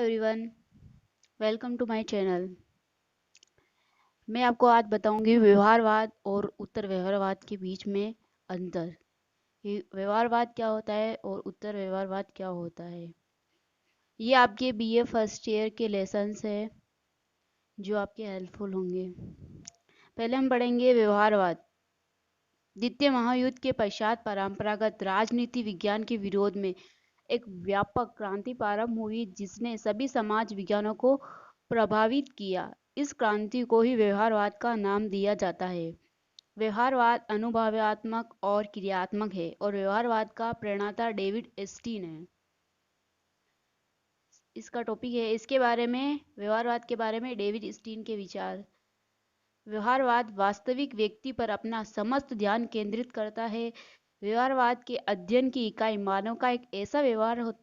Everyone, welcome to my channel. मैं आपको आज बताऊंगी व्यवहारवाद और उत्तर व्यवहारवाद के बीच में अंतर। ये व्यवहारवाद क्या होता है और उत्तर व्यवहारवाद क्या होता है। ये आपके बीए फर्स्ट ईयर के लेसन्स हैं जो आपके हेल्पफुल होंगे। पहले हम पढ़ेंगे व्यवहारवाद। द्वितीय महायुद्ध के पश्चात परंपरागत राजनीति विज्ञान के विरोध में एक व्यापक क्रांति प्रारंभ हुई जिसने सभी समाज विज्ञानों को प्रभावित किया। इस क्रांति को ही व्यवहारवाद का नाम दिया जाता है। व्यवहारवाद अनुभवयात्मक और क्रियात्मक है और व्यवहारवाद का प्रणेता डेविड एस्टीन है। इसका टॉपिक है इसके बारे में, व्यवहारवाद के बारे में डेविड एस्टीन के विचार। व्यवहारवाद वास्तविक व्यक्ति पर अपना समस्त ध्यान केंद्रित करता है। व्यवहारवाद के अध्ययन की इकाई मानव का एक ऐसा व्यवहार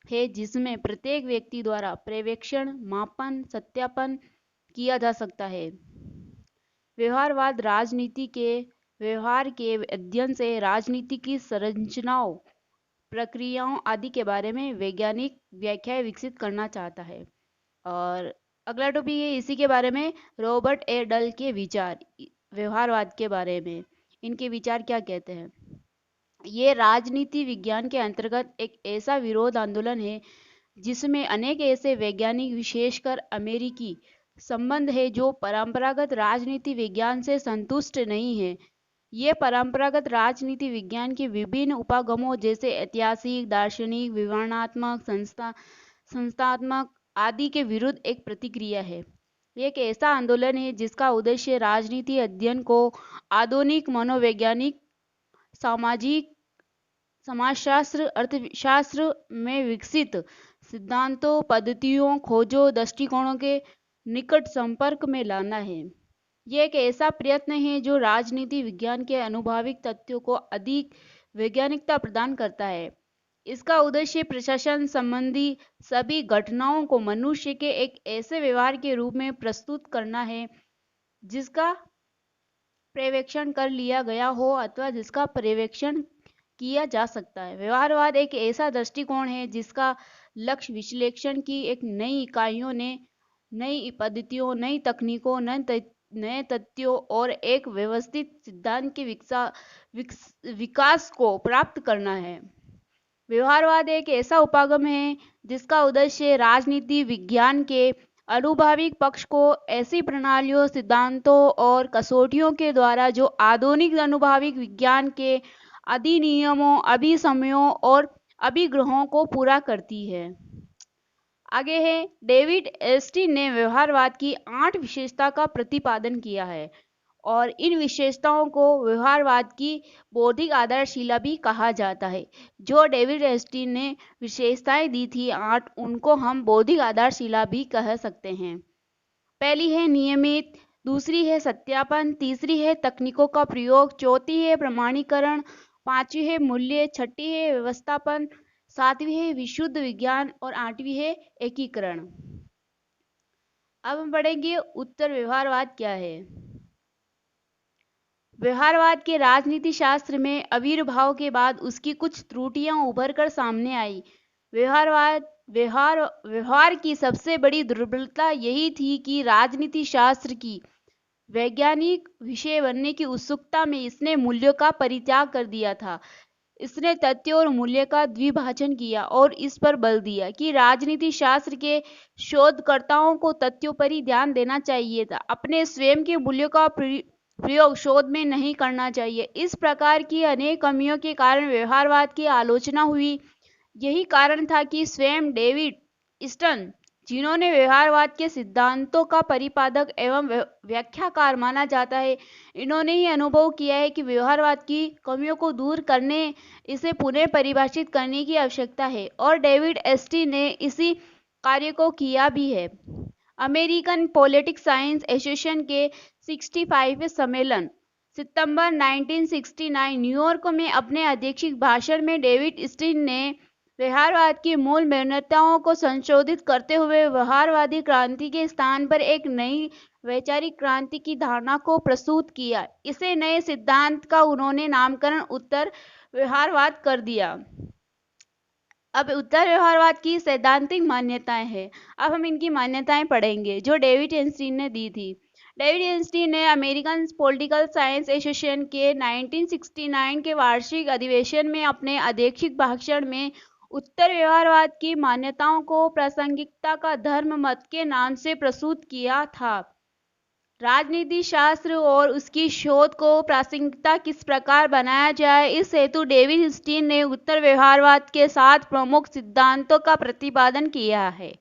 है जिसमें प्रत्येक व्यक्ति द्वारा पर्यवेक्षण, मापन, सत्यापन किया जा सकता है। व्यवहारवाद राजनीति के व्यवहार के अध्ययन से राजनीति की संरचनाओं, प्रक्रियाओं आदि के बारे में वैज्ञानिक व्याख्याएं विकसित करना चाहता है। और अगला टॉपिक है इसी के बारे में, रॉबर्ट ए डल के विचार व्यवहारवाद के बारे में। इनके विचार क्या कहते हैं। ये राजनीति विज्ञान के अंतर्गत एक ऐसा विरोध आंदोलन है जिसमें अनेक ऐसे वैज्ञानिक, विशेषकर अमेरिकी, संबंध है जो परंपरागत राजनीति विज्ञान से संतुष्ट नहीं है। ये परंपरागत राजनीति विज्ञान के विभिन्न उपागमों जैसे ऐतिहासिक, दार्शनिक, विवरणात्मक, संस्थात्मक आदि के विरुद्ध एक प्रतिक्रिया है। ये एक ऐसा आंदोलन है जिसका उद्देश्य राजनीति अध्ययन को आधुनिक मनोवैज्ञानिक, सामाजिक, समाजशास्त्र, अर्थशास्त्र में विकसित सिद्धांतों, पद्धतियों, खोजों, दृष्टिकोणों के निकट संपर्क में लाना है। यह एक ऐसा प्रयत्न है जो राजनीति विज्ञान के अनुभविक तथ्यों को अधिक वैज्ञानिकता प्रदान करता है। इसका उद्देश्य प्रशासन संबंधी सभी घटनाओं को मनुष्य के एक ऐसे व्यवहार के रूप में प्रस्तुत करना है जिसका पर्यवेक्षण कर लिया गया हो अथवा जिसका पर्यवेक्षण किया जा सकता है। व्यवहारवाद एक ऐसा दृष्टिकोण है जिसका लक्ष्य विश्लेषण की एक नई इकाइयों ने नई पद्धतियों, नई तकनीकों, नए तथ्यों और एक व्यवस्थित सिद्धांत के विकास को प्राप्त करना है। व्यवहारवाद एक ऐसा उपागम है जिसका उद्देश्य राजनीति विज्ञान के अनुभाविक पक्ष को ऐसी प्रणालियों, सिद्धांतों और कसौटियों के द्वारा जो आधुनिक अनुभाविक विज्ञान के अधिनियमों, अभिसमयों और अभिग्रहों को पूरा करती है। आगे है, डेविड एस्टीन ने व्यवहारवाद की 8 विशेषता का प्रतिपादन किया है और इन विशेषताओं को व्यवहारवाद की बौद्धिक आधारशिला भी कहा जाता है। जो डेविड एस्टीन ने विशेषताएं दी थी 8, उनको हम बौद्धिक आधारशिला भी कह सकते हैं। पहली है नियमित, दूसरी है सत्यापन, तीसरी है तकनीकों का प्रयोग, चौथी है प्रमाणीकरण, पांचवी है मूल्य, छठी है व्यवस्थापन, सातवीं है विशुद्ध विज्ञान और आठवीं है एकीकरण। अब हम पढ़ेंगे उत्तर व्यवहारवाद क्या है। व्यवहारवाद के राजनीति शास्त्र में आविर्भाव के बाद उसकी कुछ त्रुटियां उभर कर सामने आई। व्यवहार की सबसे बड़ी दुर्बलता यही थी कि राजनीति शास्त्र की वैज्ञानिक विषय बनने की उत्सुकता में इसने मूल्यों का परित्याग कर दिया था। इसने तथ्य और मूल्य का द्विभाजन किया और इस पर बल दिया कि राजनीति शास्त्र के शोधकर्ताओं को तथ्यों पर ही ध्यान देना चाहिए था, अपने स्वयं के मूल्यों का प्रयोग शोध में नहीं करना चाहिए। इस प्रकार की अनेक कमियों के कारण व्यवहारवाद की आलोचना हुई। यही कारण था कि स्वयं डेविड ईस्टन, जिन्होंने व्यवहारवाद के सिद्धांतों का परिपादक एवं व्याख्याकार माना जाता है, इन्होंने ही अनुभव किया है कि व्यवहारवाद की कमियों को दूर करने, इसे पुनः परिभाषित करने की आवश्यकता है और डेविड एस्टीन ने इसी कार्य को किया भी है। अमेरिकन पॉलिटिक्स साइंस एसोसिएशन के 65वें सम्मेलन सितंबर 1969 न्यूयॉर्क में अपने अध्यक्षीय भाषण में डेविड ईस्टन ने व्यवहारवाद की मूल मान्यताओं को संशोधित करते हुए व्यवहारवादी क्रांति के स्थान पर एक नई वैचारिक क्रांति की धारणा को प्रस्तुत किया। इसे नए सिद्धांत का उन्होंने नामकरण उत्तर व्यवहारवाद कर दिया। अब उत्तर व्यवहारवाद की सैद्धांतिक मान्यताएं हैं। अब हम इनकी मान्यताएं पढ़ेंगे जो डेविड एनस्टीन ने दी थी। डेविड एनस्टीन ने अमेरिकन पॉलिटिकल साइंस एसोसिएशन के 1969 के वार्षिक अधिवेशन में अपने अध्यक्षित भाषण में उत्तर व्यवहारवाद की मान्यताओं को प्रासंगिकता का धर्म मत के नाम से प्रस्तुत किया था। राजनीति शास्त्र और उसकी शोध को प्रासंगिकता किस प्रकार बनाया जाए, इस हेतु डेविड स्टीन ने उत्तर व्यवहारवाद के 7 प्रमुख सिद्धांतों का प्रतिपादन किया है।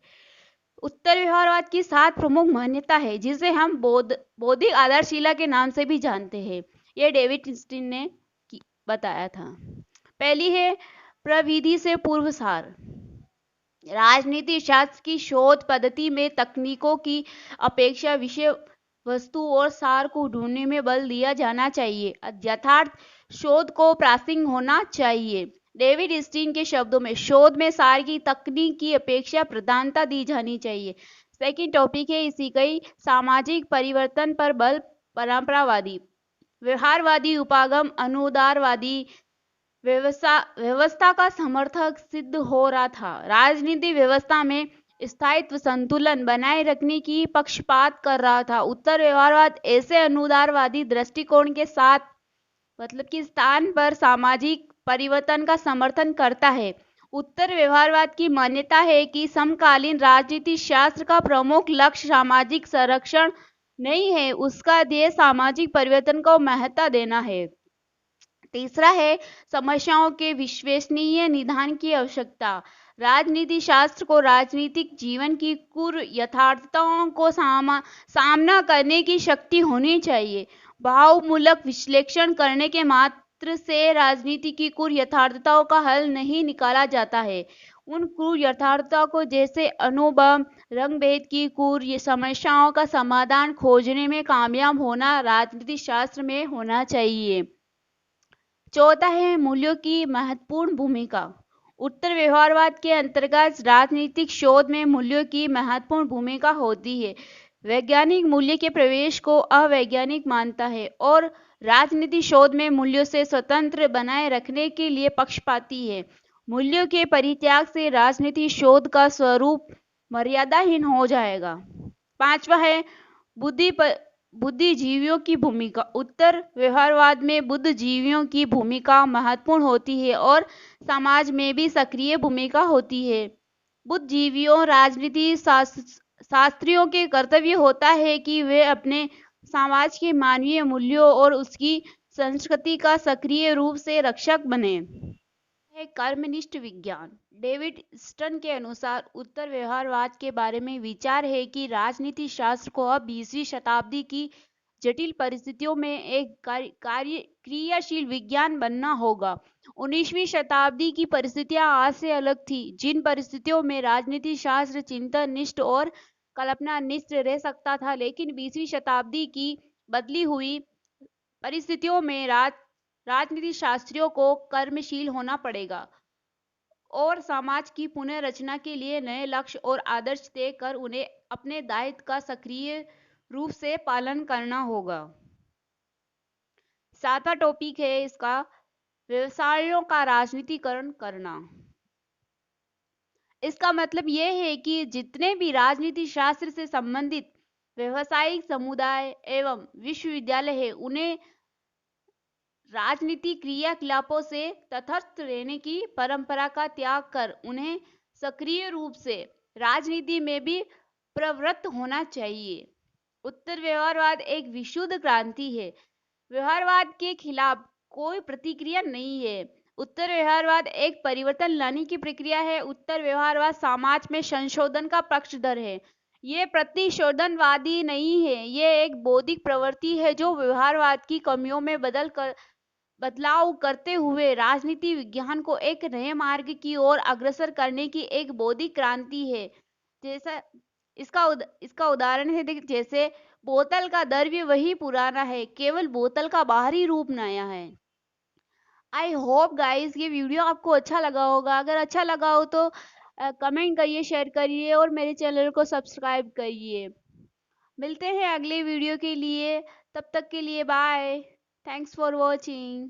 उत्तर व्यवहारवाद की 7 प्रमुख मान्यता है जिसे हम बौद्धिक आधारशिला के नाम से भी जानते हैं। यह डेविड स्टीन ने बताया था। पहली है प्रविधि से पूर्व सार। राजनीति शास्त्र की शोध पद्धति में तकनीकों की अपेक्षा विषय वस्तु और सार को ढूंढने में बल दिया जाना चाहिए। यथार्थ शोध को प्रासंगिक होना चाहिए। डेविड स्टीन के शब्दों में शोध में सार की तकनीक की अपेक्षा प्रधानता दी जानी चाहिए। सेकंड टॉपिक है इसी कई सामाजिक परिवर्तन पर बल। परंपरावादी व्यवहारवादी उपागम अनुदारवादी व्यवस्था का समर्थक सिद्ध हो रहा था। राजनीति व्यवस्था में स्थायित्व संतुलन बनाए रखने की पक्षपात कर रहा था। उत्तर व्यवहारवाद ऐसे अनुदारवादी दृष्टिकोण के साथ मतलब कि स्थान पर सामाजिक परिवर्तन का समर्थन करता है। उत्तर व्यवहारवाद की मान्यता है कि समकालीन राजनीति शास्त्र का प्रमुख लक्ष्य सामाजिक संरक्षण नहीं है, उसका ध्येय सामाजिक परिवर्तन को महत्ता देना है। तीसरा है समस्याओं के विश्वसनीय निदान की आवश्यकता। राजनीति शास्त्र को राजनीतिक जीवन की कुल यथार्थताओं को सामना करने की शक्ति होनी चाहिए। भावमूलक विश्लेषण करने के मात्र से राजनीति की कुल यथार्थताओं का हल नहीं निकाला जाता है। उन कुल यथार्थताओं को जैसे अनुभव रंगभेद की कुल समस्याओं का समाधान खोजने में कामयाब होना राजनीति शास्त्र में होना चाहिए। चौथा है मूल्यों की महत्वपूर्ण भूमिका। उत्तर व्यवहारवाद के अंतर्गत राजनीतिक शोध में मूल्यों की महत्वपूर्ण भूमिका होती है। वैज्ञानिक मूल्य के प्रवेश को अवैज्ञानिक मानता है और राजनीति शोध में मूल्यों से स्वतंत्र बनाए रखने के लिए पक्षपाती है। मूल्यों के परित्याग से राजनीति शोध का स्वरूप मर्यादाहीन हो जाएगा। पांचवा है बुद्धिजीवियों की भूमिका। उत्तर व्यवहारवाद में बुद्धिजीवियों की भूमिका महत्वपूर्ण होती है और समाज में भी सक्रिय भूमिका होती है। बुद्धिजीवियों राजनीति शास्त्रियों के कर्तव्य होता है कि वे अपने समाज के मानवीय मूल्यों और उसकी संस्कृति का सक्रिय रूप से रक्षक बने। कर्मनिष्ठ विज्ञान। डेविड स्टन के अनुसार उत्तर व्यवहारवाद के बारे में विचार है कि राजनीति शास्त्र को अब 20वीं शताब्दी की जटिल परिस्थितियों में एक क्रियाशील विज्ञान बनना होगा। 19वीं शताब्दी की परिस्थितियां आज से अलग थी, जिन परिस्थितियों में राजनीति शास्त्र चिंतन निष्ठ और कल्पना निष्ठ रह सकता था, लेकिन 20वीं शताब्दी की बदली हुई परिस्थितियों में राजनीति शास्त्रियों को कर्मशील होना पड़ेगा और समाज की पुनर्रचना के लिए नए लक्ष्य और आदर्श तय कर उन्हें अपने दायित्व का सक्रिय रूप से पालन करना होगा। सातवां टॉपिक है इसका व्यवसायों का राजनीतिकरण करना। इसका मतलब यह है कि जितने भी राजनीति शास्त्र से संबंधित व्यवसायिक समुदाय एवं विश्वविद्यालय है, उन्हें राजनीतिक क्रियाकलापों से तटस्थ रहने की परंपरा का त्याग कर उन्हें सक्रिय रूप से राजनीति में भी प्रवृत्त होना चाहिए। उत्तर व्यवहारवाद एक विशुद्ध क्रांति है। व्यवहारवाद के खिलाफ कोई प्रतिक्रिया नहीं है। उत्तर व्यवहारवाद एक परिवर्तन लाने की प्रक्रिया है। उत्तर व्यवहारवाद समाज में संशोधन का पक्षधर है। ये प्रतिशोधनवादी नहीं है। ये एक बौद्धिक प्रवृत्ति है जो व्यवहारवाद की कमियों में बदलाव करते हुए राजनीति विज्ञान को एक नए मार्ग की ओर अग्रसर करने की एक बौद्धिक क्रांति है। जैसा इसका उदाहरण है जैसे बोतल का द्रव्य वही पुराना है, केवल बोतल का बाहरी रूप नया है। आई होप गाइस ये वीडियो आपको अच्छा लगा होगा। अगर अच्छा लगा हो तो कमेंट करिए, शेयर करिए और मेरे चैनल को सब्सक्राइब करिए। मिलते हैं अगले वीडियो के लिए, तब तक के लिए बाय। Thanks for watching.